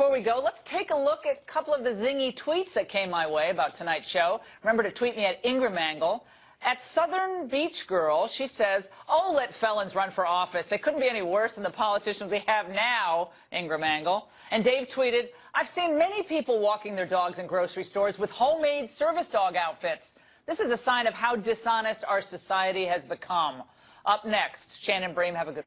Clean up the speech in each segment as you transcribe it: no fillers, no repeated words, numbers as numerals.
Before we go, let's take a look at a couple of the zingy tweets that came my way about tonight's show. Remember to tweet me at Ingramangle. At Southern Beach Girl, she says, "Oh, let felons run for office. They couldn't be any worse than the politicians we have now," Ingramangle. And Dave tweeted, "I've seen many people walking their dogs in grocery stores with homemade service dog outfits. This is a sign of how dishonest our society has become." Up next, Shannon Bream, have a good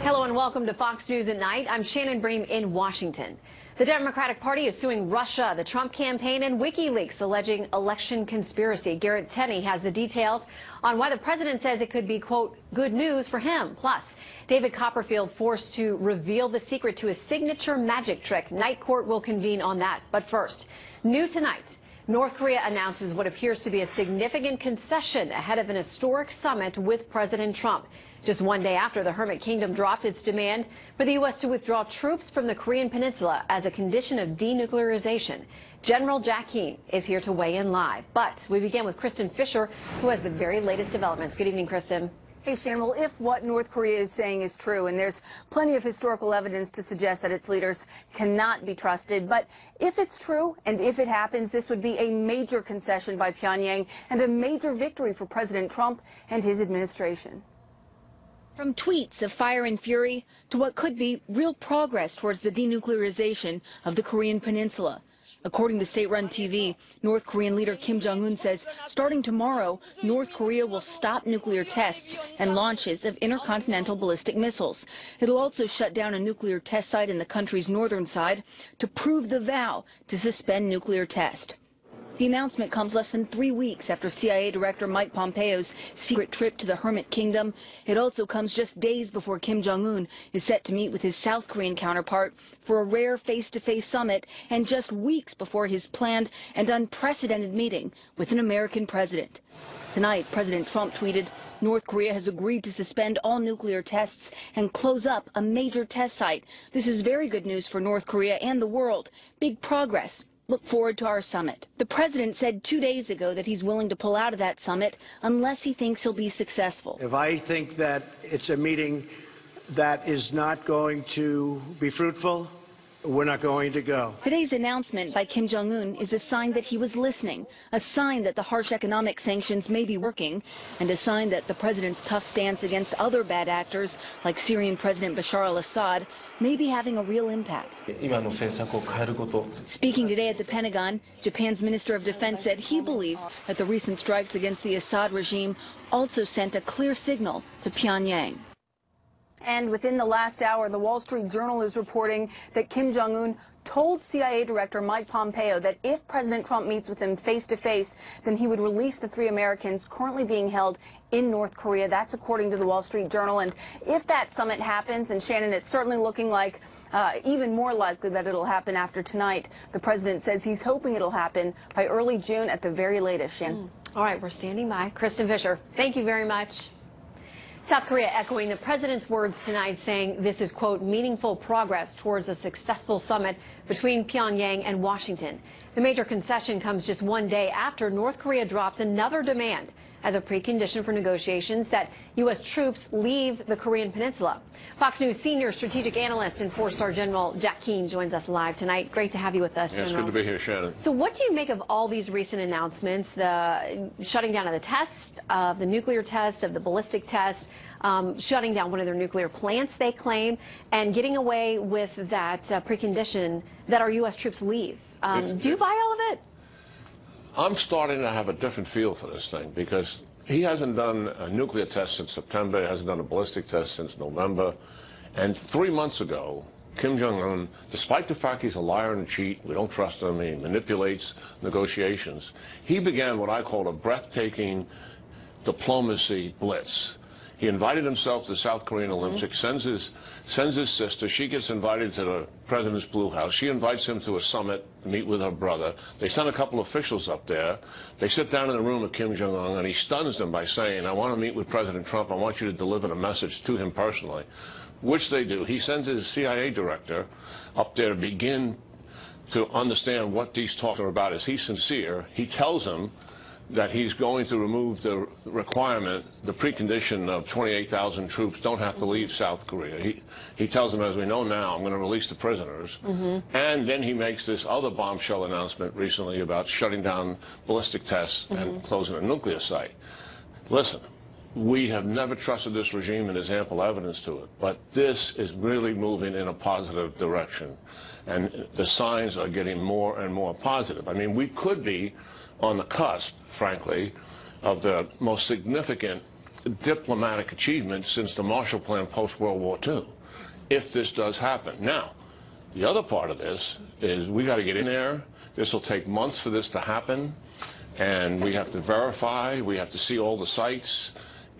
Hello and welcome to Fox News at Night. I'm Shannon Bream in Washington. The Democratic Party is suing Russia, the Trump campaign, and WikiLeaks, alleging election conspiracy. Garrett Tenney has the details on why the president says it could be, quote, good news for him. Plus, David Copperfield forced to reveal the secret to his signature magic trick. Night court will convene on that. But first, new tonight, North Korea announces what appears to be a significant concession ahead of an historic summit with President Trump. Just one day after the Hermit Kingdom dropped its demand for the U.S. to withdraw troops from the Korean Peninsula as a condition of denuclearization. General Jack Keane is here to weigh in live. But we begin with Kristen Fisher, who has the very latest developments. Good evening, Kristen. Hey, Shannon, well, if what North Korea is saying is true, and there's plenty of historical evidence to suggest that its leaders cannot be trusted, but if it's true and if it happens, this would be a major concession by Pyongyang and a major victory for President Trump and his administration. From tweets of fire and fury to what could be real progress towards the denuclearization of the Korean Peninsula. According to state-run TV, North Korean leader Kim Jong-un says starting tomorrow, North Korea will stop nuclear tests and launches of intercontinental ballistic missiles. It'll also shut down a nuclear test site in the country's northern side to prove the vow to suspend nuclear test. The announcement comes less than 3 weeks after CIA Director Mike Pompeo's secret trip to the Hermit Kingdom. It also comes just days before Kim Jong-un is set to meet with his South Korean counterpart for a rare face-to-face summit, and just weeks before his planned and unprecedented meeting with an American president. Tonight, President Trump tweeted, North Korea has agreed to suspend all nuclear tests and close up a major test site. This is very good news for North Korea and the world. Big progress. Look forward to our summit. The president said 2 days ago that he's willing to pull out of that summit unless he thinks he'll be successful. If I think that it's a meeting that is not going to be fruitful, we're not going to go. Today's announcement by Kim Jong-un is a sign that he was listening, a sign that the harsh economic sanctions may be working, and a sign that the president's tough stance against other bad actors, like Syrian President Bashar al-Assad, may be having a real impact. Speaking today at the Pentagon, Japan's Minister of Defense said he believes that the recent strikes against the Assad regime also sent a clear signal to Pyongyang. And within the last hour, the Wall Street Journal is reporting that Kim Jong-un told CIA Director Mike Pompeo that if President Trump meets with him face-to-face, then he would release the 3 Americans currently being held in North Korea. That's according to the Wall Street Journal. And if that summit happens, and Shannon, it's certainly looking like even more likely that it'll happen after tonight, the president says he's hoping it'll happen by early June at the very latest, Shannon. All right, we're standing by. Kristen Fisher, thank you very much. South Korea echoing the president's words tonight, saying this is, quote, meaningful progress towards a successful summit between Pyongyang and Washington. The major concession comes just one day after North Korea dropped another demand as a precondition for negotiations that U.S. troops leave the Korean Peninsula. Fox News senior strategic analyst and 4-star General Jack Keane joins us live tonight. Great to have you with us, General. It's good to be here, Shannon. So what do you make of all these recent announcements, the shutting down of the test, of the nuclear test, of the ballistic test, shutting down one of their nuclear plants, they claim, and getting away with that precondition that our U.S. troops leave? Do you buy all of it? I'm starting to have a different feel for this thing because he hasn't done a nuclear test since September, he hasn't done a ballistic test since November, and 3 months ago, Kim Jong-un, despite the fact he's a liar and a cheat, we don't trust him, he manipulates negotiations, he began what I call a breathtaking diplomacy blitz. He invited himself to the South Korean Olympics, sends his sister. She gets invited to the president's Blue House. She invites him to a summit to meet with her brother. They send a couple of officials up there. They sit down in the room with Kim Jong-un, and he stuns them by saying, I want to meet with President Trump. I want you to deliver a message to him personally, which they do. He sends his CIA director up there to begin to understand what these talks are about. Is he sincere? He tells him that he's going to remove the requirement, the precondition of 28,000 troops don't have to leave South Korea. He tells them, as we know now, I'm going to release the prisoners. And then he makes this other bombshell announcement recently about shutting down ballistic tests and closing a nuclear site. Listen, we have never trusted this regime, and there's ample evidence to it. But this is really moving in a positive direction. And the signs are getting more and more positive. I mean, we could be on the cusp, frankly, of the most significant diplomatic achievement since the Marshall Plan post-World War II, if this does happen. Now, the other part of this is we got to get in there. This will take months for this to happen, and we have to verify. We have to see all the sites.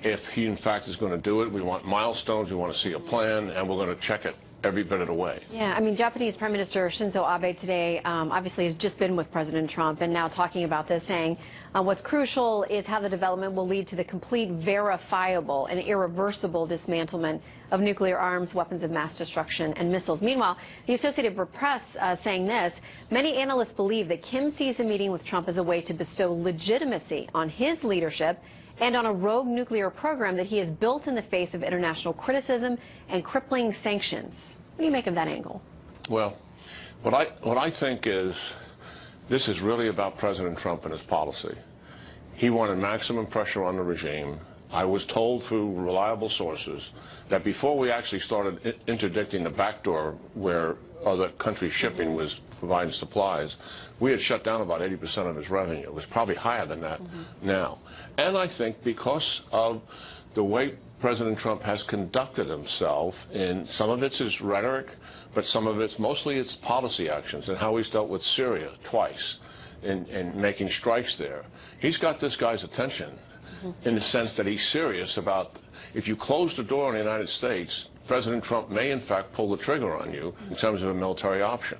If he, in fact, is going to do it, we want milestones. We want to see a plan, and we're going to check it every bit of the way. Yeah, I mean, Japanese Prime Minister Shinzo Abe today obviously has just been with President Trump and now talking about this, saying what's crucial is how the development will lead to the complete, verifiable, and irreversible dismantlement of nuclear arms, weapons of mass destruction, and missiles. Meanwhile, the Associated Press saying this: many analysts believe that Kim sees the meeting with Trump as a way to bestow legitimacy on his leadership and on a rogue nuclear program that he has built in the face of international criticism and crippling sanctions. What do you make of that angle? Well, what I think is this is really about President Trump and his policy. He wanted maximum pressure on the regime. I was told through reliable sources that before we actually started interdicting the back door where other countries' shipping was providing supplies, we had shut down about 80% of his revenue. It was probably higher than that now. And I think because of the way President Trump has conducted himself, in some of it's his rhetoric, but some of it's mostly its policy actions and how he's dealt with Syria twice in making strikes there. He's got this guy's attention in the sense that he's serious about, if you close the door on the United States, President Trump may in fact pull the trigger on you in terms of a military option.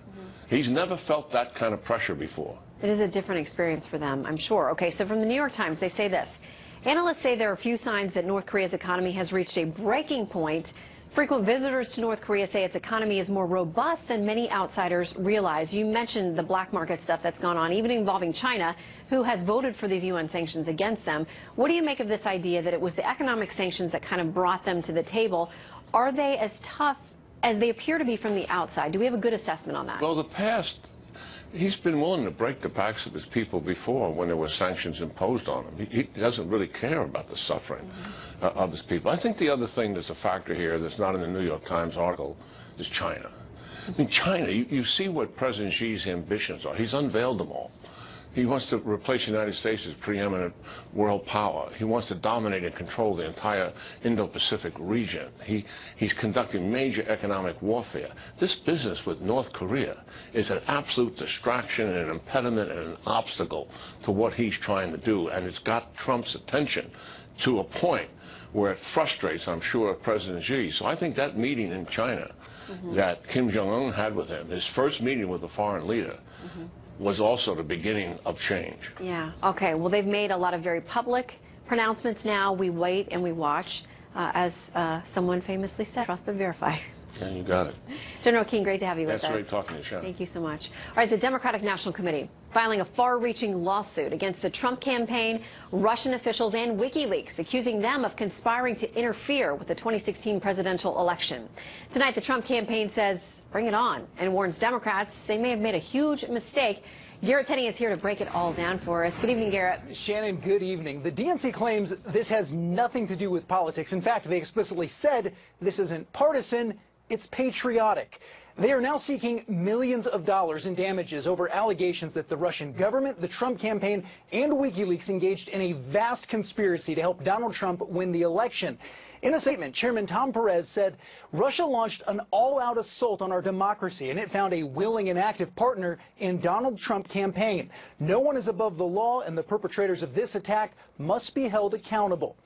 He's never felt that kind of pressure before. It is a different experience for them, I'm sure. Okay, so from the New York Times, they say this: analysts say there are few signs that North Korea's economy has reached a breaking point. Frequent visitors to North Korea say its economy is more robust than many outsiders realize. You mentioned the black market stuff that's gone on, even involving China, who has voted for these UN sanctions against them. What do you make of this idea that it was the economic sanctions that kind of brought them to the table? Are they as tough as they appear to be from the outside? Do we have a good assessment on that? Well, the past, he's been willing to break the backs of his people before when there were sanctions imposed on him. He doesn't really care about the suffering of his people. I think the other thing that's a factor here that's not in the New York Times article is China. I mean, China, you see what President Xi's ambitions are. He's unveiled them all. He wants to replace the United States as preeminent world power. He wants to dominate and control the entire Indo-Pacific region. He's conducting major economic warfare. This business with North Korea is an absolute distraction and an impediment and an obstacle to what he's trying to do. And it's got Trump's attention to a point where it frustrates, I'm sure, President Xi. So I think that meeting in China that Kim Jong-un had with him, his first meeting with a foreign leader, was also the beginning of change. Yeah, okay. Well, they've made a lot of very public pronouncements now. We wait and we watch. As someone famously said, trust but verify. Yeah, you got it. General King, great to have you with us. That's great talking to you, Shannon. Thank you so much. All right, the Democratic National Committee filing a far-reaching lawsuit against the Trump campaign, Russian officials, and WikiLeaks, accusing them of conspiring to interfere with the 2016 presidential election. Tonight, the Trump campaign says, bring it on, and warns Democrats they may have made a huge mistake. Garrett Tenney is here to break it all down for us. Good evening, Garrett. Shannon, good evening. The DNC claims this has nothing to do with politics. In fact, they explicitly said this isn't partisan, it's patriotic. They are now seeking millions of dollars in damages over allegations that the Russian government, the Trump campaign, and WikiLeaks engaged in a vast conspiracy to help Donald Trump win the election. In a statement, Chairman Tom Perez said, Russia launched an all-out assault on our democracy, and it found a willing and active partner in Donald Trump campaign. No one is above the law, and the perpetrators of this attack must be held accountable.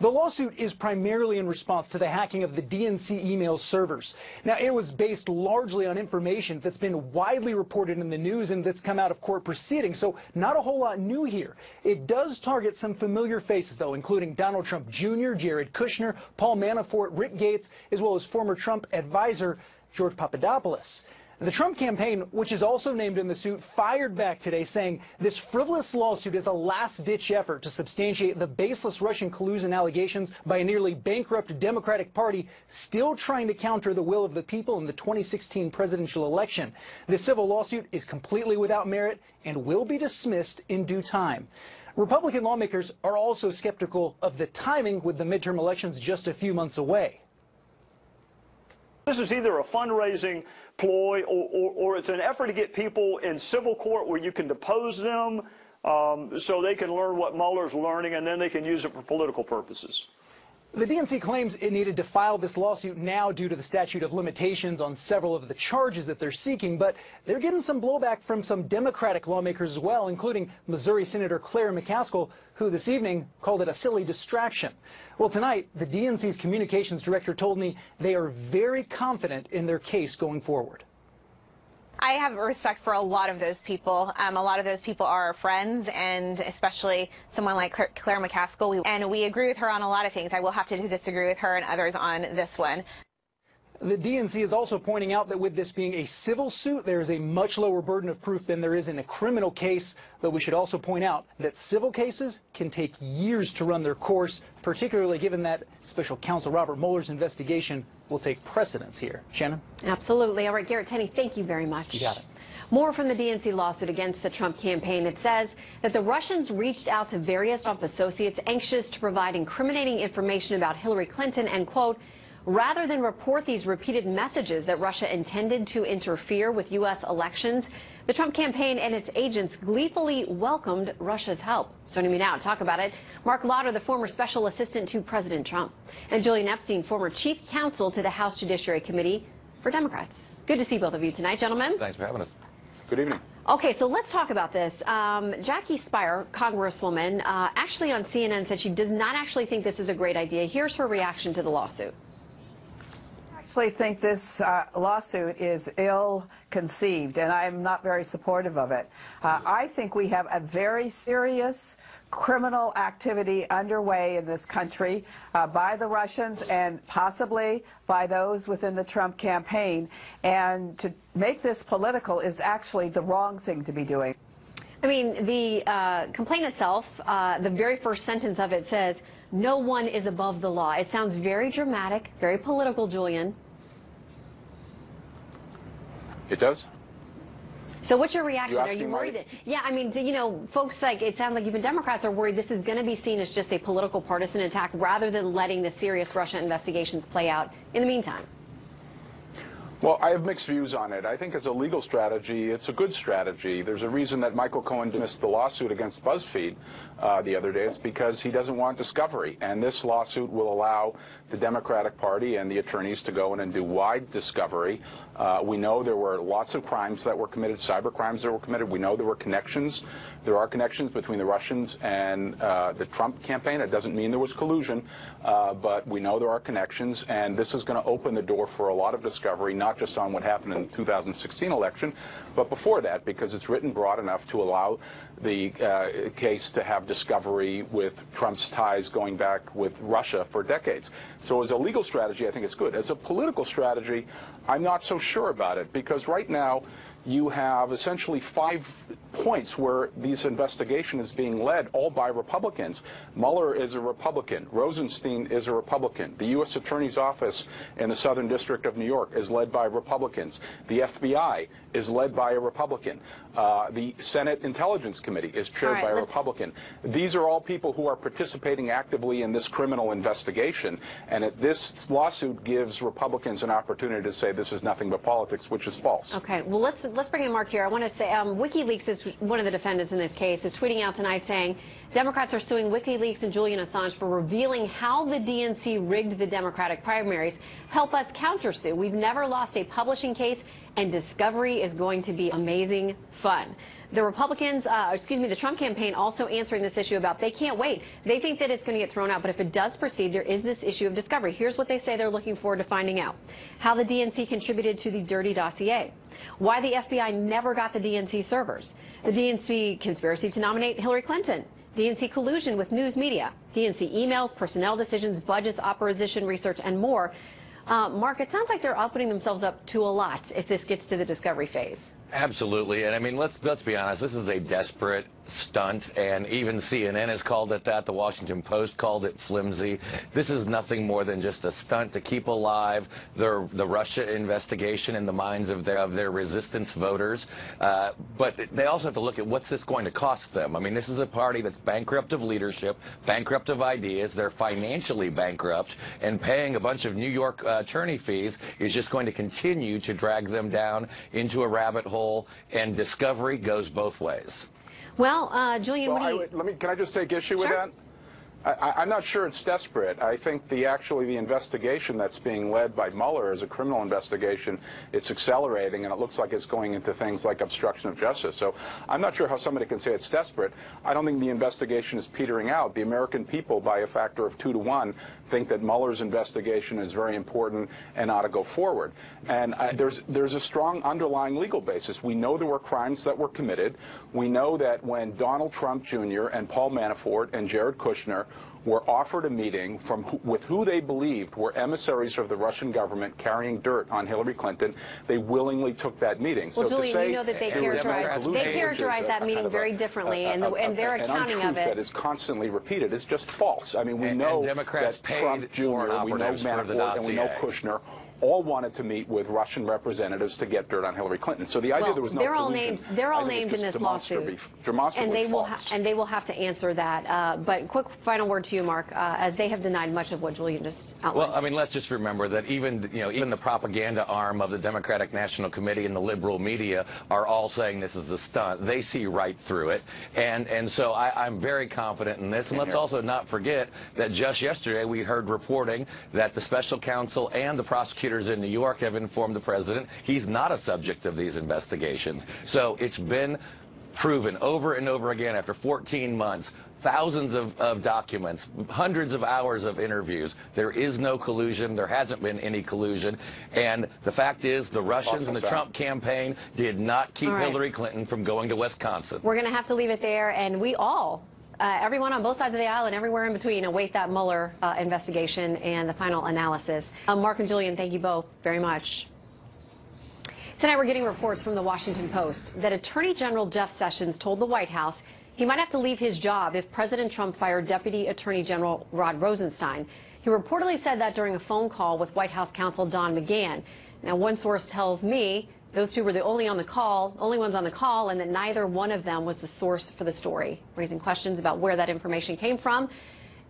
The lawsuit is primarily in response to the hacking of the DNC email servers. Now, it was based largely on information that's been widely reported in the news and that's come out of court proceedings, so not a whole lot new here. It does target some familiar faces, though, including Donald Trump Jr., Jared Kushner, Paul Manafort, Rick Gates, as well as former Trump advisor George Papadopoulos. The Trump campaign, which is also named in the suit, fired back today saying this frivolous lawsuit is a last-ditch effort to substantiate the baseless Russian collusion allegations by a nearly bankrupt Democratic Party still trying to counter the will of the people in the 2016 presidential election. This civil lawsuit is completely without merit and will be dismissed in due time. Republican lawmakers are also skeptical of the timing, with the midterm elections just a few months away. This is either a fundraising ploy or it's an effort to get people in civil court where you can depose them so they can learn what Mueller's learning, and then they can use it for political purposes. The DNC claims it needed to file this lawsuit now due to the statute of limitations on several of the charges that they're seeking, but they're getting some blowback from some Democratic lawmakers as well, including Missouri Senator Claire McCaskill, who this evening called it a silly distraction. Well, tonight, the DNC's communications director told me they are very confident in their case going forward. I have respect for a lot of those people. A lot of those people are our friends, and especially someone like Claire McCaskill. And we agree with her on a lot of things. I will have to disagree with her and others on this one. The DNC is also pointing out that with this being a civil suit, there is a much lower burden of proof than there is in a criminal case. But we should also point out that civil cases can take years to run their course, particularly given that Special Counsel Robert Mueller's investigation will take precedence here. Shannon? Absolutely. All right, Garrett Tenney, thank you very much. You got it. More from the DNC lawsuit against the Trump campaign. It says that the Russians reached out to various Trump associates anxious to provide incriminating information about Hillary Clinton and, quote, rather than report these repeated messages that Russia intended to interfere with U.S. elections, the Trump campaign and its agents gleefully welcomed Russia's help. Joining me now to talk about it, Mark Lauder, the former special assistant to President Trump, and Julian Epstein, former chief counsel to the House Judiciary Committee for Democrats. Good to see both of you tonight, gentlemen. Thanks for having us. Good evening. Okay, so let's talk about this. Jackie Speier, Congresswoman, actually on CNN said she does not actually think this is a great idea. Here's her reaction to the lawsuit. I actually think this lawsuit is ill-conceived, and I'm not very supportive of it. I think we have a very serious criminal activity underway in this country by the Russians and possibly by those within the Trump campaign, and to make this political is actually the wrong thing to be doing. I mean, the complaint itself, the very first sentence of it says, no one is above the law. It sounds very dramatic, very political, Julian. It does? So what's your reaction? You Are you worried that, yeah, I mean, you know, folks like, it sounds like even Democrats are worried this is going to be seen as just a political partisan attack rather than letting the serious Russia investigations play out in the meantime. Well, I have mixed views on it. I think as a legal strategy, it's a good strategy. There's a reason that Michael Cohen dismissed the lawsuit against BuzzFeed the other day. It's because he doesn't want discovery. And this lawsuit will allow the Democratic Party and the attorneys to go in and do wide discovery. We know there were lots of crimes that were committed, cyber crimes that were committed. We know there were connections. There are connections between the Russians and the Trump campaign. It doesn't mean there was collusion, but we know there are connections. And this is going to open the door for a lot of discovery, not just on what happened in the 2016 election, but before that, because it's written broad enough to allow the case to have discovery with Trump's ties going back with Russia for decades. So as a legal strategy, I think it's good. As a political strategy, I'm not so sure about it, because right now you have essentially 5 points where this investigation is being led, all by Republicans. Mueller is a Republican. Rosenstein is a Republican. The U.S. Attorney's Office in the Southern District of New York is led by Republicans. The FBI is led by a Republican. The Senate Intelligence Committee is chaired by a Republican. These are all people who are participating actively in this criminal investigation, and this lawsuit gives Republicans an opportunity to say this is nothing but politics, which is false. Okay, well, let's bring in Mark here. I want to say WikiLeaks is one of the defendants in this case, is tweeting out tonight saying Democrats are suing WikiLeaks and Julian Assange for revealing how the DNC rigged the Democratic primaries. Help us countersue. We've never lost a publishing case, and discovery is going to be amazing fun. The Republicans, the Trump campaign also answering this issue about they can't wait. They think that it's going to get thrown out, but if it does proceed, there is this issue of discovery. Here's what they say they're looking forward to finding out. How the DNC contributed to the dirty dossier. Why the FBI never got the DNC servers. The DNC conspiracy to nominate Hillary Clinton. DNC collusion with news media. DNC emails, personnel decisions, budgets, opposition research, and more. Mark, it sounds like they're opening themselves up to a lot if this gets to the discovery phase. Absolutely, and I mean, let's be honest. This is a desperate stunt, and even CNN has called it that. The Washington Post called it flimsy. This is nothing more than just a stunt to keep alive the Russia investigation in the minds of their resistance voters. But they also have to look at what's this going to cost them. I mean, this is a party that's bankrupt of leadership, bankrupt of ideas. They're financially bankrupt, and paying a bunch of New York attorney fees is just going to continue to drag them down into a rabbit hole. And discovery goes both ways. Well, Julian, can I just take issue with that? I'm not sure it's desperate. I think the investigation that's being led by Mueller is a criminal investigation. It's accelerating, and it looks like it's going into things like obstruction of justice. So I'm not sure how somebody can say it's desperate. I don't think the investigation is petering out. The American people, by a factor of 2 to 1, think that Mueller's investigation is very important and ought to go forward. And there's a strong underlying legal basis. We know there were crimes that were committed. We know that when Donald Trump Jr. and Paul Manafort and Jared Kushner were offered a meeting with who they believed were emissaries of the Russian government carrying dirt on Hillary Clinton, they willingly took that meeting. Well, so Julian, to say you know that they characterize that meeting very differently, and their accounting of it that is constantly repeated is just false. I mean, we know Democrats that Trump Jr., we know Manafort, and we know Kushner all wanted to meet with Russian representatives to get dirt on Hillary Clinton. So the idea there was no collusion, they're all named in this lawsuit, and they will have to answer that. But quick final word to you, Mark, as they have denied much of what Julian just outlined. Well, I mean, let's just remember that even the propaganda arm of the Democratic National Committee and the liberal media are all saying this is a stunt. They see right through it, and so I'm very confident in this. And let's also not forget that just yesterday we heard reporting that the special counsel and the prosecutor in New York have informed the president he's not a subject of these investigations. So it's been proven over and over again after 14 months, thousands of documents, hundreds of hours of interviews. There is no collusion. There hasn't been any collusion. And the fact is the Russians and the Trump campaign did not keep Hillary Clinton from going to Wisconsin. We're going to have to leave it there, and we all everyone on both sides of the aisle and everywhere in between await that Mueller investigation and the final analysis. Mark and Julian, thank you both very much. Tonight we're getting reports from the Washington Post that Attorney General Jeff Sessions told the White House he might have to leave his job if President Trump fired Deputy Attorney General Rod Rosenstein. He reportedly said that during a phone call with White House counsel Don McGahn. Now, one source tells me those two were the only ones on the call, and that neither one of them was the source for the story, raising questions about where that information came from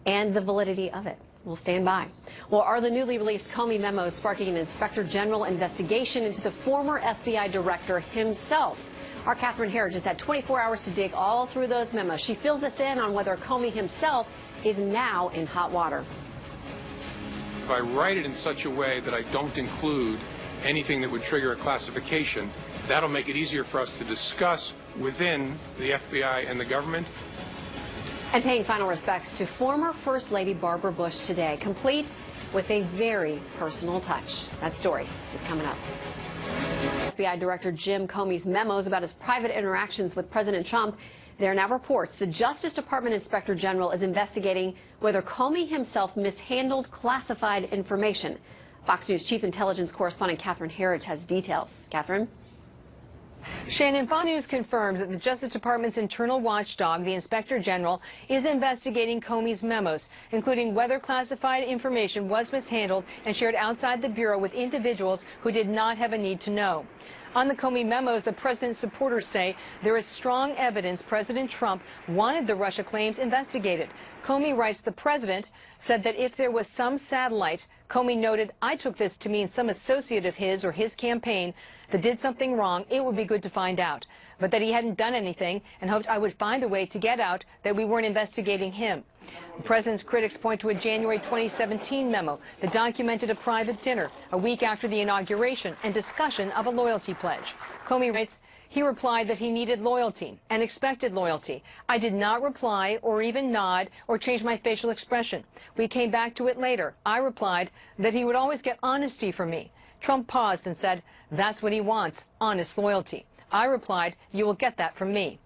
and the validity of it. We'll stand by. Well, are the newly released Comey memos sparking an Inspector General investigation into the former FBI director himself? Our Catherine Herod just had 24 hours to dig all through those memos. She fills us in on whether Comey himself is now in hot water. If I write it in such a way that I don't include anything that would trigger a classification, that'll make it easier for us to discuss within the FBI and the government. And paying final respects to former First Lady Barbara Bush today, complete with a very personal touch. That story is coming up. FBI Director Jim Comey's memos about his private interactions with President Trump. There are now reports the Justice Department Inspector General is investigating whether Comey himself mishandled classified information. Fox News Chief Intelligence Correspondent Catherine Herod has details. Catherine? Shannon, Fox News confirms that the Justice Department's internal watchdog, the Inspector General, is investigating Comey's memos, including whether classified information was mishandled and shared outside the Bureau with individuals who did not have a need to know. On the Comey memos, the president's supporters say there is strong evidence President Trump wanted the Russia claims investigated. Comey writes the president said that if there was some satellite, Comey noted, I took this to mean some associate of his or his campaign that did something wrong, it would be good to find out. But that he hadn't done anything and hoped I would find a way to get out that we weren't investigating him. The president's critics point to a January 2017 memo that documented a private dinner a week after the inauguration and discussion of a loyalty pledge. Comey writes, he replied that he needed loyalty and expected loyalty. I did not reply or even nod or change my facial expression. We came back to it later. I replied that he would always get honesty from me. Trump paused and said, that's what he wants, honest loyalty. I replied, "You will get that from me."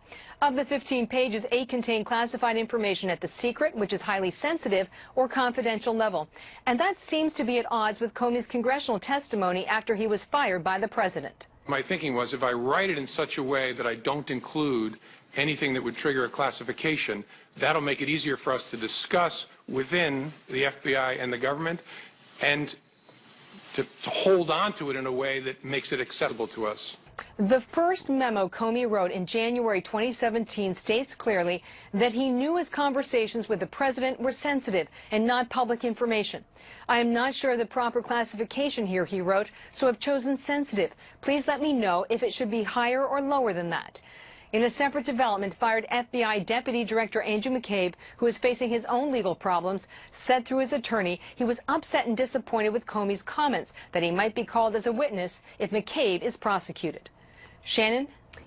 Of the 15 pages, 8 contain classified information at the secret, which is highly sensitive, or confidential level. And that seems to be at odds with Comey's congressional testimony after he was fired by the president. My thinking was, if I write it in such a way that I don't include anything that would trigger a classification, that'll make it easier for us to discuss within the FBI and the government, and to hold on to it in a way that makes it accessible to us. The first memo Comey wrote in January 2017 states clearly that he knew his conversations with the president were sensitive and not public information. "I am not sure of the proper classification here," he wrote, "so I've chosen sensitive. Please let me know if it should be higher or lower than that." In a separate development, fired FBI Deputy Director Andrew McCabe, who is facing his own legal problems, said through his attorney he was upset and disappointed with Comey's comments that he might be called as a witness if McCabe is prosecuted. Shannon?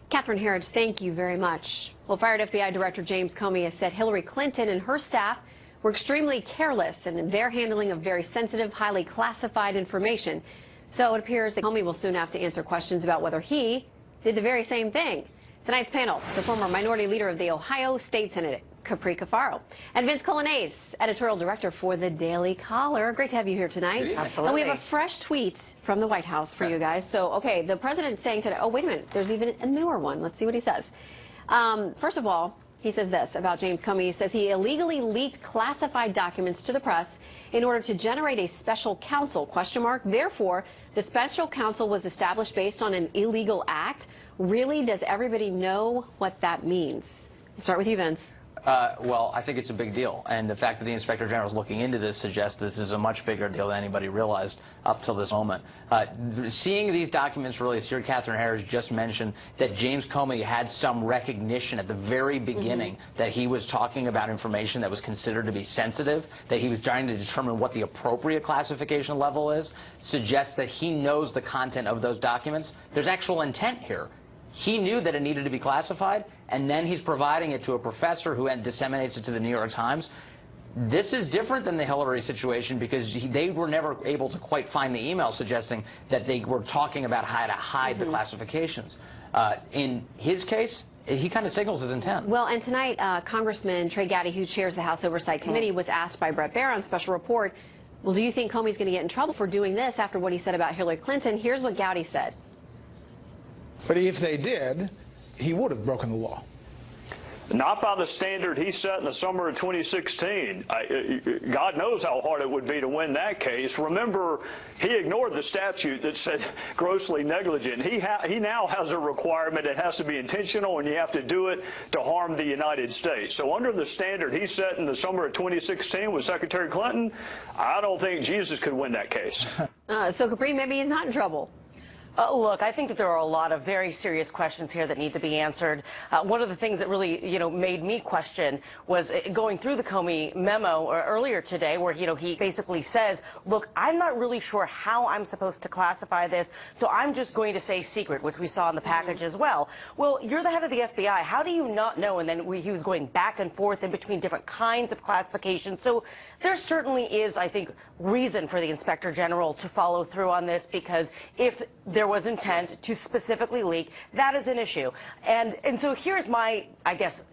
Catherine Herridge, thank you very much. Well, fired FBI Director James Comey has said Hillary Clinton and her staff were extremely careless in their handling of very sensitive, highly classified information. So it appears that Comey will soon have to answer questions about whether he did the very same thing. Tonight's panel, the former minority leader of the Ohio State Senate, Capri Cafaro, and Vince Colanese, editorial director for the Daily Caller. Great to have you here tonight. Absolutely. And we have a fresh tweet from the White House for you guys. So, okay, the president's saying today, oh, wait a minute, there's even a newer one. Let's see what he says. First of all, he says this about James Comey. He says he illegally leaked classified documents to the press in order to generate a special counsel, ? Therefore, the special counsel was established based on an illegal act. Really, does everybody know what that means? I'll start with you, Vince. Well, I think it's a big deal, and the fact that the Inspector General is looking into this suggests this is a much bigger deal than anybody realized up till this moment. Seeing these documents released, here Catherine Harris just mentioned that James Comey had some recognition at the very beginning that he was talking about information that was considered to be sensitive, that he was trying to determine what the appropriate classification level is, suggests that he knows the content of those documents. There's actual intent here. He knew that it needed to be classified, and then he's providing it to a professor who then disseminates it to the New York Times. This is different than the Hillary situation because they were never able to quite find the email suggesting that they were talking about how to hide the classifications. In his case, he kind of signals his intent. Well, and tonight, Congressman Trey Gowdy, who chairs the House Oversight Committee, was asked by Brett Baer on Special Report, well, do you think Comey's going to get in trouble for doing this after what he said about Hillary Clinton? Here's what Gowdy said. But if they did, he would have broken the law. Not by the standard he set in the summer of 2016. God knows how hard it would be to win that case. Remember, he ignored the statute that said grossly negligent. He now has a requirement. It has to be intentional, and you have to do it to harm the United States. So under the standard he set in the summer of 2016 with Secretary Clinton, I don't think Jesus could win that case. So Capri, maybe he's not in trouble. Look, I think that there are a lot of very serious questions here that need to be answered. One of the things that really, made me question was going through the Comey memo earlier today where, he basically says, look, I'm not really sure how I'm supposed to classify this, so I'm just going to say secret, which we saw in the package as well. Well, you're the head of the FBI. How do you not know? And then he was going back and forth in between different kinds of classifications. So there certainly is, I think, reason for the Inspector General to follow through on this, because if there was intent to specifically leak, that is an issue. And so here's my, I guess,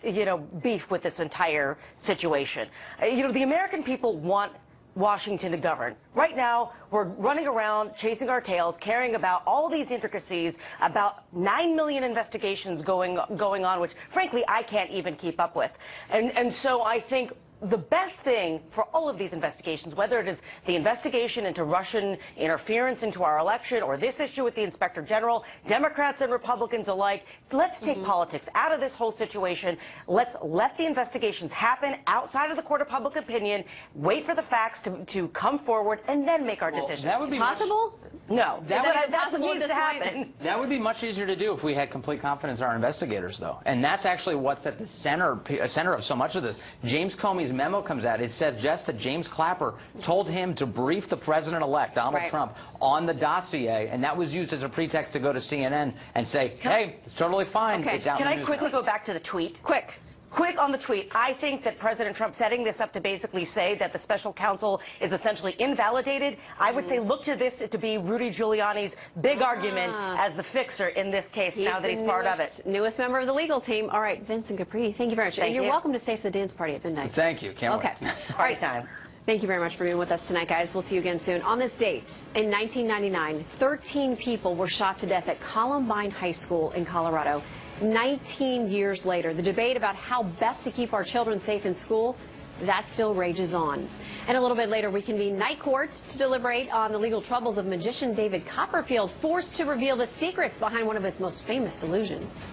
beef with this entire situation. The American people want Washington to govern. Right now, we're running around chasing our tails, caring about all these intricacies, about 9 million investigations going on, which frankly I can't even keep up with. And so I think the best thing for all of these investigations, whether it is the investigation into Russian interference into our election or this issue with the Inspector General, Democrats and Republicans alike, let's take politics out of this whole situation. Let's let the investigations happen outside of the court of public opinion, wait for the facts to come forward, and then make our decisions. That would be possible? No. That's what needs to happen. That would be much easier to do if we had complete confidence in our investigators, though. And that's actually what's at the center of so much of this. James Comey's memo comes out. It says just that James Clapper told him to brief the president-elect, Donald Trump, on the dossier, and that was used as a pretext to go to CNN and say, hey, it's totally fine. Okay. It's out Can in the I news quickly now. go back to the tweet? Quick. Quick on the tweet. I think that President Trump setting this up to basically say that the special counsel is essentially invalidated. I would say look to this to be Rudy Giuliani's big argument as the fixer in this case now that he's part of it. Newest member of the legal team. All right, Vincent Capri, thank you very much. And you're welcome to stay for the dance party at midnight. Thank you. Can't wait. Party time. Thank you very much for being with us tonight, guys. We'll see you again soon. On this date, in 1999, 13 people were shot to death at Columbine High School in Colorado. 19 years later, the debate about how best to keep our children safe in school, that still rages on. And a little bit later, we convene night court to deliberate on the legal troubles of magician David Copperfield, forced to reveal the secrets behind one of his most famous delusions.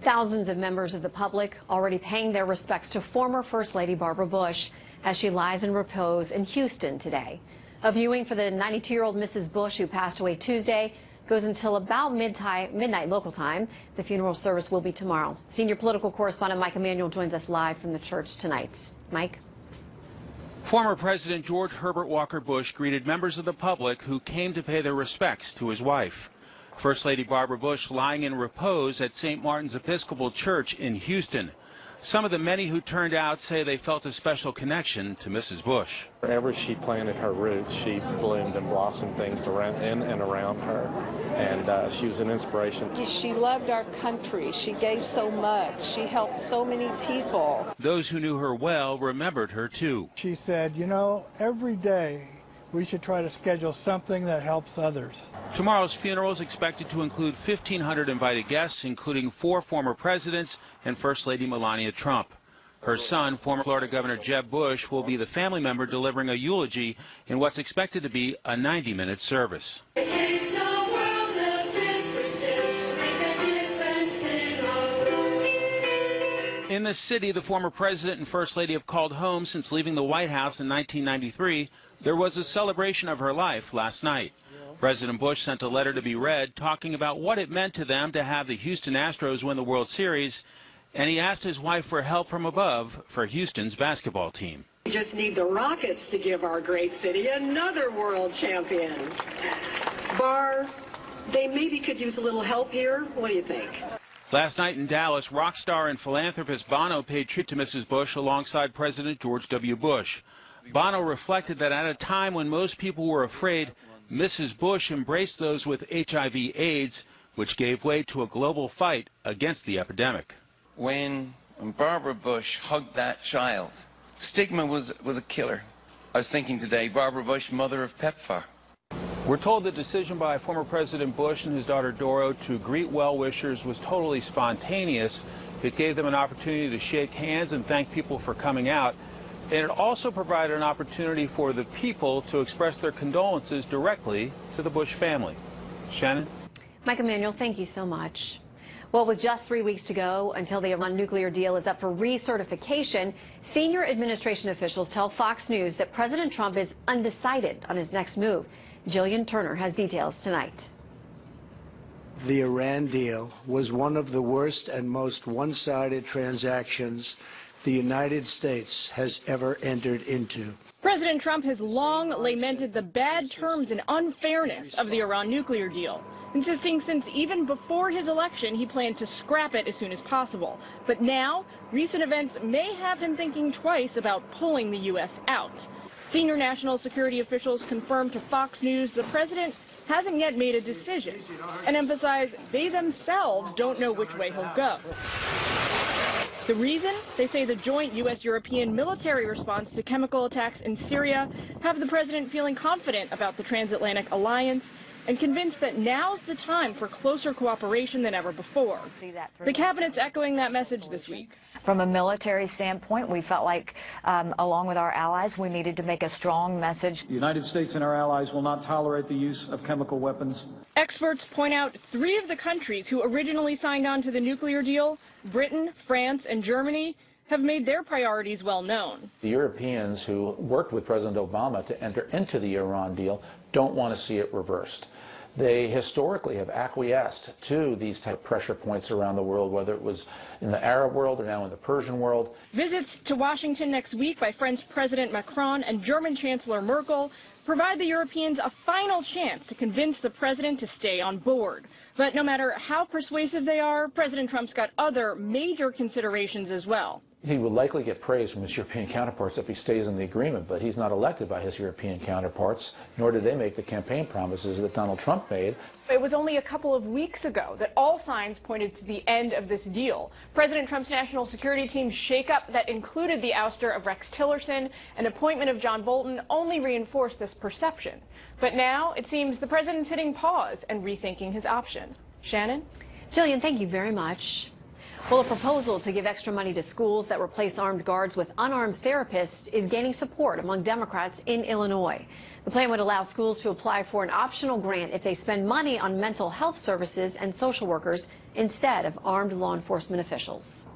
Thousands of members of the public already paying their respects to former First Lady Barbara Bush as she lies in repose in Houston today. A viewing for the 92-year-old Mrs. Bush, who passed away Tuesday, goes until about midnight local time. The funeral service will be tomorrow. Senior political correspondent Mike Emanuel joins us live from the church tonight. Mike? Former President George Herbert Walker Bush greeted members of the public who came to pay their respects to his wife. First Lady Barbara Bush lying in repose at St. Martin's Episcopal Church in Houston. Some of the many who turned out say they felt a special connection to Mrs. Bush. Wherever she planted her roots, she bloomed and blossomed things around in and around her, and she was an inspiration. She loved our country. She gave so much. She helped so many people. Those who knew her well remembered her too. She said, you know, every day we should try to schedule something that helps others. Tomorrow's funeral is expected to include 1,500 invited guests, including 4 former presidents and First Lady Melania Trump. Her son, former Florida Governor Jeb Bush, will be the family member delivering a eulogy in what's expected to be a 90-minute service. It takes a world of differences to make a difference in our world. In the city the former president and First Lady have called home since leaving the White House in 1993, there was a celebration of her life last night. President Bush sent a letter to be read talking about what it meant to them to have the Houston Astros win the World Series, and he asked his wife for help from above for Houston's basketball team. We just need the Rockets to give our great city another world champion. Bar, they maybe could use a little help here. What do you think? Last night in Dallas, rock star and philanthropist Bono paid tribute to Mrs. Bush alongside President George W. Bush. Bono reflected that at a time when most people were afraid, Mrs. Bush embraced those with HIV/AIDS, which gave way to a global fight against the epidemic. When Barbara Bush hugged that child, stigma was a killer. I was thinking today, Barbara Bush, mother of PEPFAR. We're told the decision by former President Bush and his daughter Doro to greet well-wishers was totally spontaneous. It gave them an opportunity to shake hands and thank people for coming out. And it also provided an opportunity for the people to express their condolences directly to the Bush family. Shannon? Mike Emanuel, thank you so much. Well, with just 3 weeks to go until the Iran nuclear deal is up for recertification, senior administration officials tell Fox News that President Trump is undecided on his next move. Jillian Turner has details tonight. The Iran deal was one of the worst and most one-sided transactions the United States has ever entered into. President Trump has long lamented the bad terms and unfairness of the Iran nuclear deal, insisting since even before his election he planned to scrap it as soon as possible. But now, recent events may have him thinking twice about pulling the U.S. out. Senior national security officials confirmed to Fox News the president hasn't yet made a decision and emphasize they themselves don't know which way he'll go. The reason? They say the joint U.S.-European military response to chemical attacks in Syria have the president feeling confident about the transatlantic alliance and convinced that now's the time for closer cooperation than ever before. The cabinet's echoing that message this week. From a military standpoint, we felt like, along with our allies, we needed to make a strong message. The United States and our allies will not tolerate the use of chemical weapons. Experts point out 3 of the countries who originally signed on to the nuclear deal, Britain, France, and Germany, have made their priorities well known. The Europeans who worked with President Obama to enter into the Iran deal don't want to see it reversed. They historically have acquiesced to these type of pressure points around the world, whether it was in the Arab world or now in the Persian world. Visits to Washington next week by French President Macron and German Chancellor Merkel provide the Europeans a final chance to convince the president to stay on board. But no matter how persuasive they are, President Trump's got other major considerations as well. He will likely get praise from his European counterparts if he stays in the agreement, but he's not elected by his European counterparts, nor did they make the campaign promises that Donald Trump made. It was only a couple of weeks ago that all signs pointed to the end of this deal. President Trump's national security team's shakeup that included the ouster of Rex Tillerson and appointment of John Bolton only reinforced this perception. But now it seems the president's hitting pause and rethinking his options. Shannon? Jillian, thank you very much. Well, a proposal to give extra money to schools that replace armed guards with unarmed therapists is gaining support among Democrats in Illinois. The plan would allow schools to apply for an optional grant if they spend money on mental health services and social workers instead of armed law enforcement officials.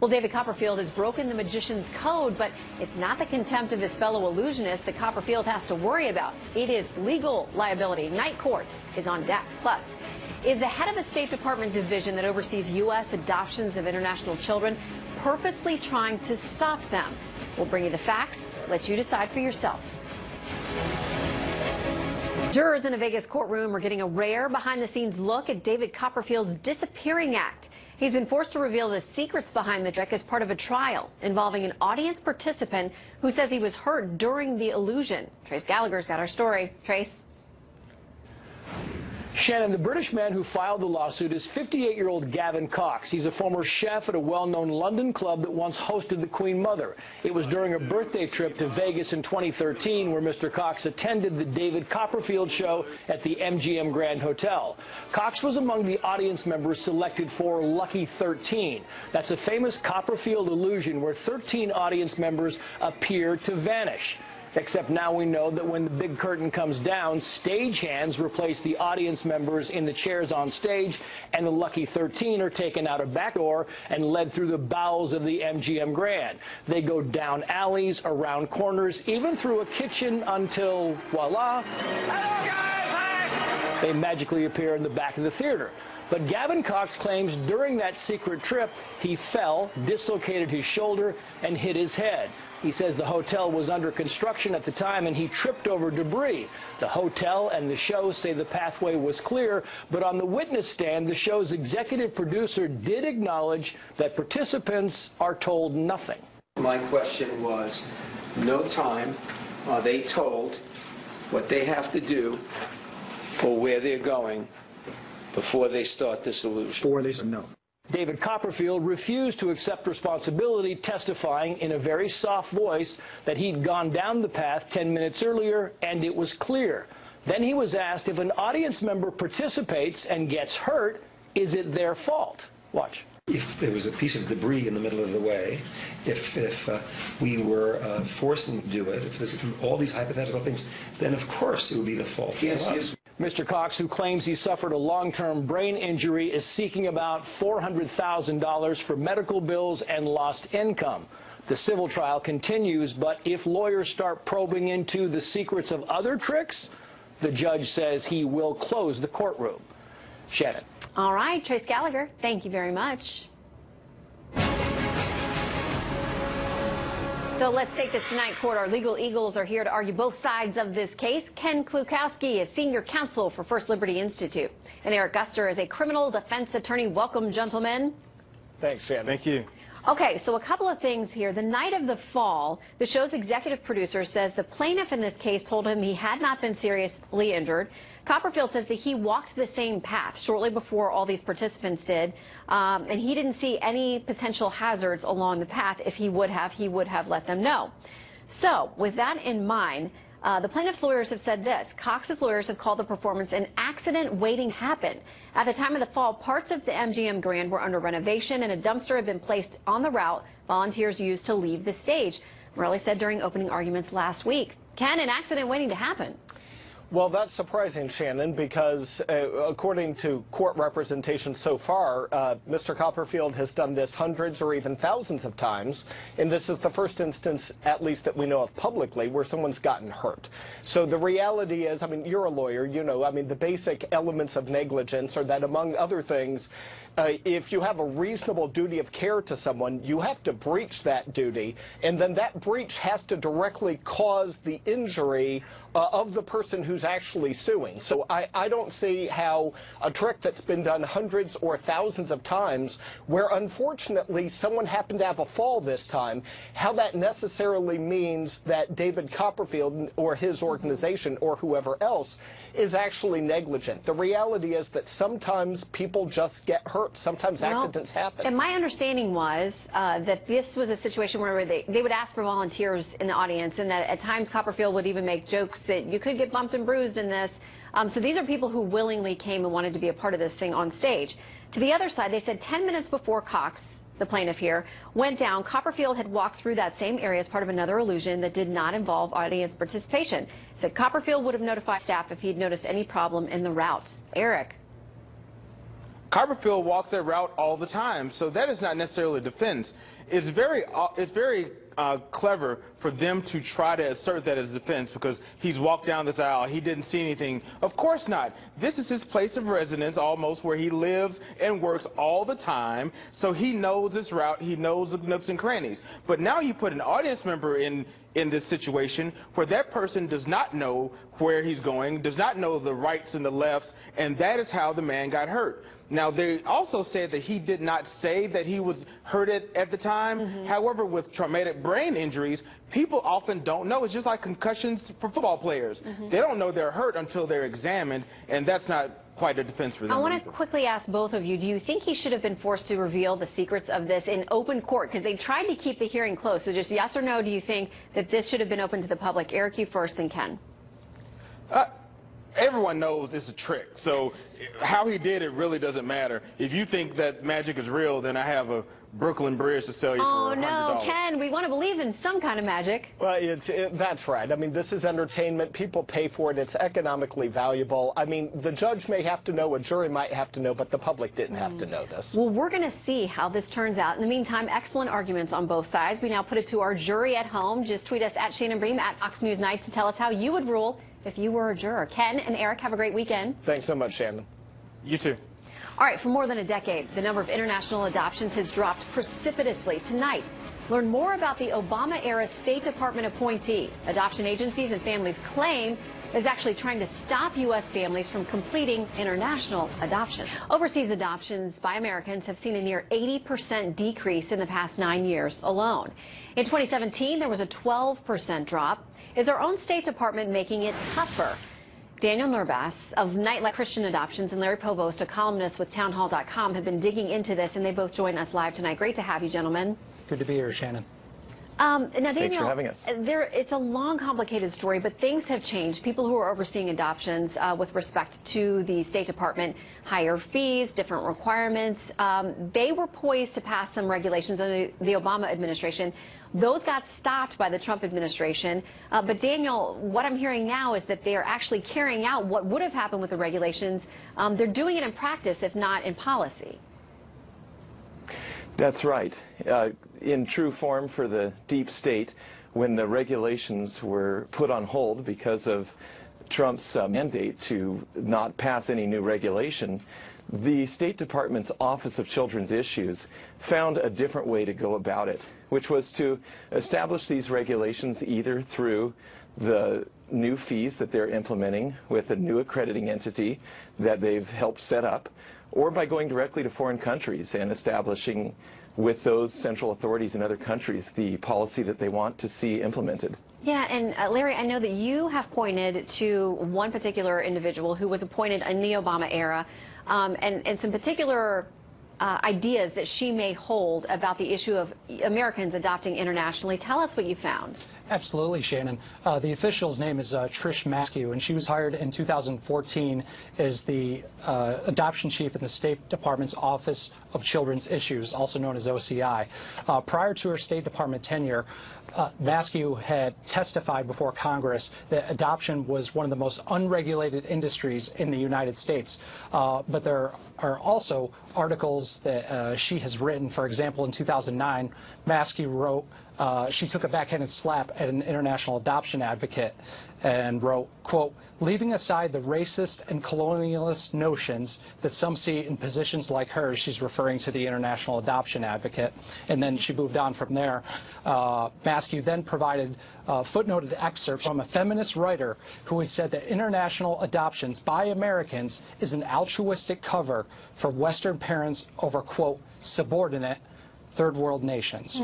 Well, David Copperfield has broken the magician's code, but it's not the contempt of his fellow illusionist that Copperfield has to worry about. It is legal liability. Night Courts is on deck. Plus, is the head of the State Department division that oversees U.S. adoptions of international children purposely trying to stop them? We'll bring you the facts, let you decide for yourself. Jurors in a Vegas courtroom are getting a rare behind-the-scenes look at David Copperfield's disappearing act. He's been forced to reveal the secrets behind the trick as part of a trial involving an audience participant who says he was hurt during the illusion. Trace Gallagher's got our story. Trace? Shannon, the British man who filed the lawsuit is 58-year-old Gavin Cox. He's a former chef at a well-known London club that once hosted the Queen Mother. It was during a birthday trip to Vegas in 2013 where Mr. Cox attended the David Copperfield show at the MGM Grand Hotel. Cox was among the audience members selected for Lucky 13. That's a famous Copperfield illusion where 13 audience members appear to vanish. Except now we know that when the big curtain comes down, stagehands replace the audience members in the chairs on stage, and the Lucky 13 are taken out a back door and led through the bowels of the MGM Grand. They go down alleys, around corners, even through a kitchen until, voila, they magically appear in the back of the theater. But Gavin Cox claims during that secret trip, he fell, dislocated his shoulder, and hit his head. He says the hotel was under construction at the time and he tripped over debris. The hotel and the show say the pathway was clear, but on the witness stand, the show's executive producer did acknowledge that participants are told nothing. My question was, no time are they told what they have to do or where they're going before they start this illusion? Before they said no. David Copperfield refused to accept responsibility, testifying in a very soft voice that he'd gone down the path 10 minutes earlier and it was clear. Then he was asked if an audience member participates and gets hurt, is it their fault? Watch. If there was a piece of debris in the middle of the way, if we were forced to do it, if there's all these hypothetical things, then of course it would be the fault of us. Mr. Cox, who claims he suffered a long-term brain injury, is seeking about $400,000 for medical bills and lost income. The civil trial continues, but if lawyers start probing into the secrets of other tricks, the judge says he will close the courtroom. Shannon. All right, Trace Gallagher, thank you very much. So let's take this to night court. Our legal eagles are here to argue both sides of this case. Ken Klukowski is senior counsel for First Liberty Institute, and Eric Guster is a criminal defense attorney. Welcome, gentlemen. Thanks, Sam. Thank you. Okay, so a couple of things here. The night of the fall, the show's executive producer says the plaintiff in this case told him he had not been seriously injured. Copperfield says that he walked the same path shortly before all these participants did, and he didn't see any potential hazards along the path. If he would have let them know. So with that in mind, the plaintiff's lawyers have said this. Cox's lawyers have called the performance an accident waiting to happen. At the time of the fall, parts of the MGM Grand were under renovation and a dumpster had been placed on the route volunteers used to leave the stage. Morelli said during opening arguments last week. Ken, an accident waiting to happen. Well, that's surprising, Shannon, because according to court representation so far, Mr. Copperfield has done this hundreds or even thousands of times, and this is the first instance, at least that we know of publicly, where someone's gotten hurt. So the reality is, I mean, you're a lawyer, you know, I mean, the basic elements of negligence are that, among other things, if you have a reasonable duty of care to someone, you have to breach that duty, and then that breach has to directly cause the injury of the person who's actually suing. So I don't see how a trick that's been done hundreds or thousands of times, where unfortunately someone happened to have a fall this time, how that necessarily means that David Copperfield or his organization or whoever else is actually negligent. The reality is that sometimes people just get hurt. Sometimes accidents happen. And my understanding was that this was a situation where they would ask for volunteers in the audience, and that at times Copperfield would even make jokes that you could get bumped and bruised in this. So these are people who willingly came and wanted to be a part of this thing on stage. To the other side, they said 10 minutes before Cox, the plaintiff here, went down, Copperfield had walked through that same area as part of another illusion that did not involve audience participation. Said Copperfield would have notified staff if he'd noticed any problem in the route. Eric. Copperfield walks that route all the time, so that is not necessarily defense. It's very clever for them to try to assert that as defense because he's walked down this aisle, he didn't see anything. Of course not. This is his place of residence almost, where he lives and works all the time, so he knows this route, he knows the nooks and crannies. But now you put an audience member in this situation where that person does not know where he's going, does not know the rights and the lefts, and that is how the man got hurt. Now, they also said that he did not say that he was hurt at the time. However, with traumatic brain injuries, people often don't know. It's just like concussions for football players. They don't know they're hurt until they're examined, and that's not quite a defense for them. I want to quickly ask both of you, do you think he should have been forced to reveal the secrets of this in open court? Because they tried to keep the hearing closed. So just yes or no, do you think that this should have been open to the public? Eric, you first, then Ken. Everyone knows it's a trick, so how he did it really doesn't matter. If you think that magic is real, then I have a Brooklyn Bridge to sell you for $100. Oh no, Ken, we want to believe in some kind of magic. Well, that's right. I mean, this is entertainment. People pay for it. It's economically valuable. I mean, the judge may have to know, a jury might have to know, but the public didn't have to know this. Well, we're going to see how this turns out. In the meantime, excellent arguments on both sides. We now put it to our jury at home. Just tweet us at Shannon Bream at Fox News Night to tell us how you would rule if you were a juror. Ken and Eric, have a great weekend. Thanks so much, Shannon. You too. All right, for more than a decade, the number of international adoptions has dropped precipitously. Tonight, learn more about the Obama-era State Department appointee. Adoption agencies and families claim is actually trying to stop U.S. families from completing international adoption. Overseas adoptions by Americans have seen a near 80% decrease in the past 9 years alone. In 2017, there was a 12% drop. Is our own State Department making it tougher? Daniel Nurbas of Nightlight Christian Adoptions and Larry Provost, a columnist with townhall.com, have been digging into this, and they both join us live tonight. Great to have you, gentlemen. Good to be here, Shannon. Now, Daniel, thanks for having us. It's a long, complicated story, but things have changed. People who are overseeing adoptions with respect to the State Department, higher fees, different requirements. They were poised to pass some regulations under the Obama administration. Those got stopped by the Trump administration. But Daniel, what I'm hearing now is that they are actually carrying out what would have happened with the regulations. They're doing it in practice, if not in policy. That's right. In true form for the deep state, when the regulations were put on hold because of Trump's mandate to not pass any new regulation, the State Department's Office of Children's Issues found a different way to go about it, which was to establish these regulations either through the new fees that they're implementing with a new accrediting entity that they've helped set up, or by going directly to foreign countries and establishing with those central authorities in other countries the policy that they want to see implemented. Yeah, and Larry, I know that you have pointed to one particular individual who was appointed in the Obama era, and some particular ideas that she may hold about the issue of Americans adopting internationally. Tell us what you found. Absolutely, Shannon. The official's name is Trish Maskew, and she was hired in 2014 as the adoption chief in the State Department's Office of Children's Issues, also known as OCI. Prior to her State Department tenure, Maskew had testified before Congress that adoption was one of the most unregulated industries in the United States. But there are also articles that she has written. For example, in 2009, Maskew wrote she took a backhanded slap at an international adoption advocate and wrote, quote, leaving aside the racist and colonialist notions that some see in positions like hers, she's referring to the international adoption advocate, and then she moved on from there. Maskew then provided a footnoted excerpt from a feminist writer who had said that international adoptions by Americans is an altruistic cover for Western parents over, quote, subordinate third world nations.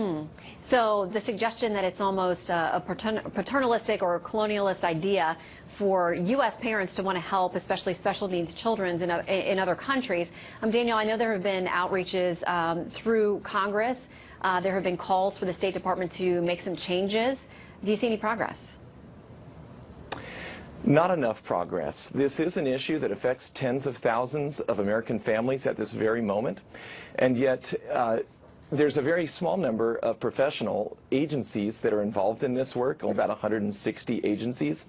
So the suggestion that it's almost a paternalistic or colonialist idea for U.S. parents to want to help, especially special needs children in other countries. Daniel, I know there have been outreaches through Congress. There have been calls for the State Department to make some changes. Do you see any progress? Not enough progress. This is an issue that affects tens of thousands of American families at this very moment, and yet there's a very small number of professional agencies that are involved in this work, only about 160 agencies.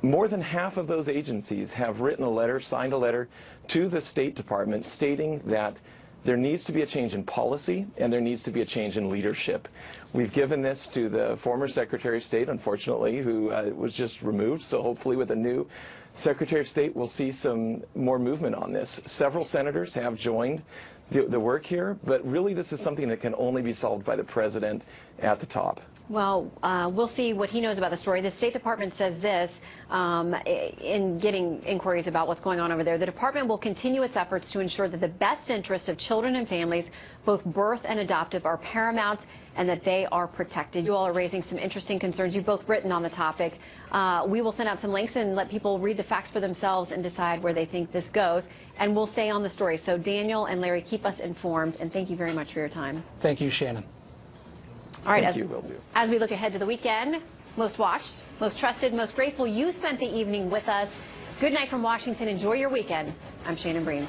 More than half of those agencies have written a letter, signed a letter to the State Department stating that there needs to be a change in policy and there needs to be a change in leadership. We've given this to the former Secretary of State, unfortunately, who was just removed, so hopefully with a new Secretary of State we'll see some more movement on this. Several senators have joined the work here, but really this is something that can only be solved by the president at the top. Well, we'll see what he knows about the story. The State Department says this in getting inquiries about what's going on over there. The department will continue its efforts to ensure that the best interests of children and families, both birth and adoptive, are paramount and that they are protected. You all are raising some interesting concerns. You've both written on the topic. We will send out some links and let people read the facts for themselves and decide where they think this goes. And we'll stay on the story. So Daniel and Larry, keep us informed. And thank you very much for your time. Thank you, Shannon. All right, as we look ahead to the weekend, most watched, most trusted, most grateful you spent the evening with us. Good night from Washington. Enjoy your weekend. I'm Shannon Bream.